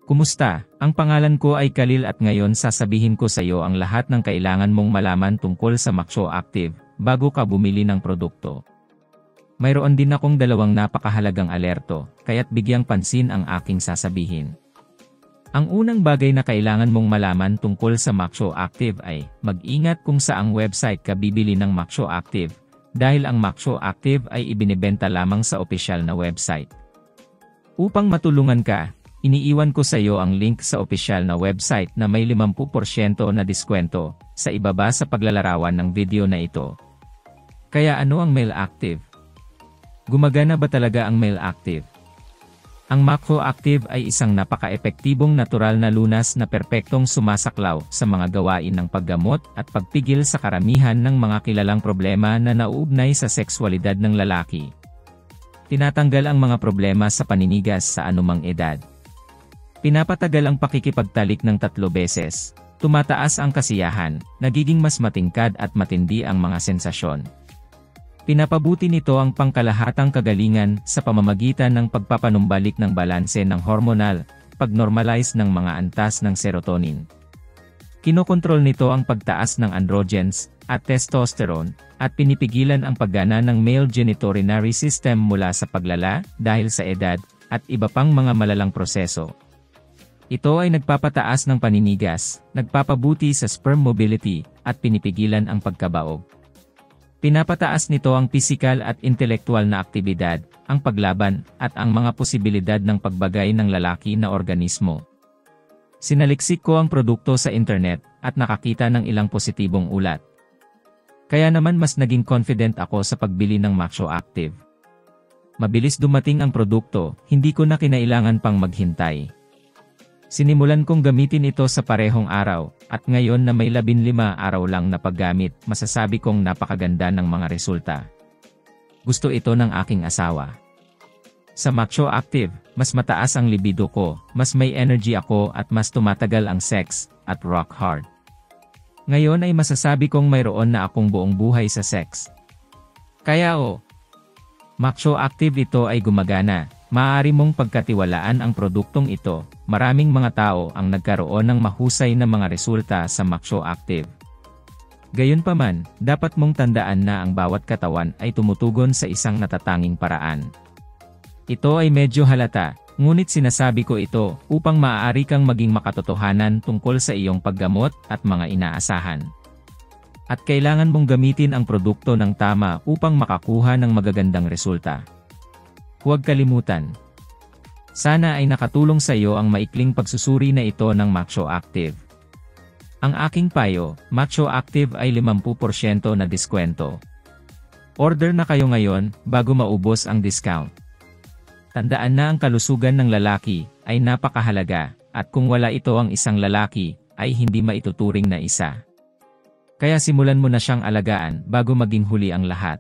Kumusta? Ang pangalan ko ay Khalil at ngayon sasabihin ko sa iyo ang lahat ng kailangan mong malaman tungkol sa Maxo Active bago ka bumili ng produkto. Mayroon din akong dalawang napakahalagang alerto, kaya't bigyang pansin ang aking sasabihin. Ang unang bagay na kailangan mong malaman tungkol sa Maxo Active ay mag-ingat kung saang website ka bibili ng Maxo Active, dahil ang Maxo Active ay ibinebenta lamang sa opisyal na website. Upang matulungan ka, iniiwan ko sa iyo ang link sa opisyal na website na may 50% na diskwento sa ibaba sa paglalarawan ng video na ito. Kaya ano ang Mail Active? Gumagana ba talaga ang Mail Active? Ang Maxo Active ay isang napaka-epektibong natural na lunas na perpektong sumasaklaw sa mga gawain ng paggamot at pagpigil sa karamihan ng mga kilalang problema na nauugnay sa sexualidad ng lalaki. Tinatanggal ang mga problema sa paninigas sa anumang edad. Pinapatagal ang pakikipagtalik ng 3 beses, tumataas ang kasiyahan, nagiging mas matingkad at matindi ang mga sensasyon. Pinapabuti nito ang pangkalahatang kagalingan sa pamamagitan ng pagpapanumbalik ng balanse ng hormonal, pag-normalize ng mga antas ng serotonin. Kinokontrol nito ang pagtaas ng androgens at testosterone, at pinipigilan ang paggana ng male genitourinary system mula sa paglala dahil sa edad, at iba pang mga malalang proseso. Ito ay nagpapataas ng paninigas, nagpapabuti sa sperm mobility, at pinipigilan ang pagkabaog. Pinapataas nito ang pisikal at intelektual na aktibidad, ang paglaban, at ang mga posibilidad ng pagbagay ng lalaki na organismo. Sinaliksik ko ang produkto sa internet, at nakakita ng ilang positibong ulat. Kaya naman mas naging confident ako sa pagbili ng Maxo Active. Mabilis dumating ang produkto, hindi ko na kinailangan pang maghintay. Sinimulan kong gamitin ito sa parehong araw, at ngayon na may 15 araw lang na paggamit, masasabi kong napakaganda ng mga resulta. Gusto ito ng aking asawa. Sa Maxo Active, mas mataas ang libido ko, mas may energy ako at mas tumatagal ang sex, at rock hard. Ngayon ay masasabi kong mayroon na akong buong buhay sa sex. Kaya Maxo Active ito ay gumagana. Maaari mong pagkatiwalaan ang produktong ito. Maraming mga tao ang nagkaroon ng mahusay na mga resulta sa Maxo Active. Gayunpaman, dapat mong tandaan na ang bawat katawan ay tumutugon sa isang natatanging paraan. Ito ay medyo halata, ngunit sinasabi ko ito upang maaari kang maging makatotohanan tungkol sa iyong paggamot at mga inaasahan. At kailangan mong gamitin ang produkto ng tama upang makakuha ng magagandang resulta. Huwag kalimutan. Sana ay nakatulong sa iyo ang maikling pagsusuri na ito ng Maxo Active. Ang aking payo, Maxo Active ay 50% na diskwento. Order na kayo ngayon, bago maubos ang discount. Tandaan na ang kalusugan ng lalaki ay napakahalaga, at kung wala ito ang isang lalaki, ay hindi maituturing na isa. Kaya simulan mo na siyang alagaan bago maging huli ang lahat.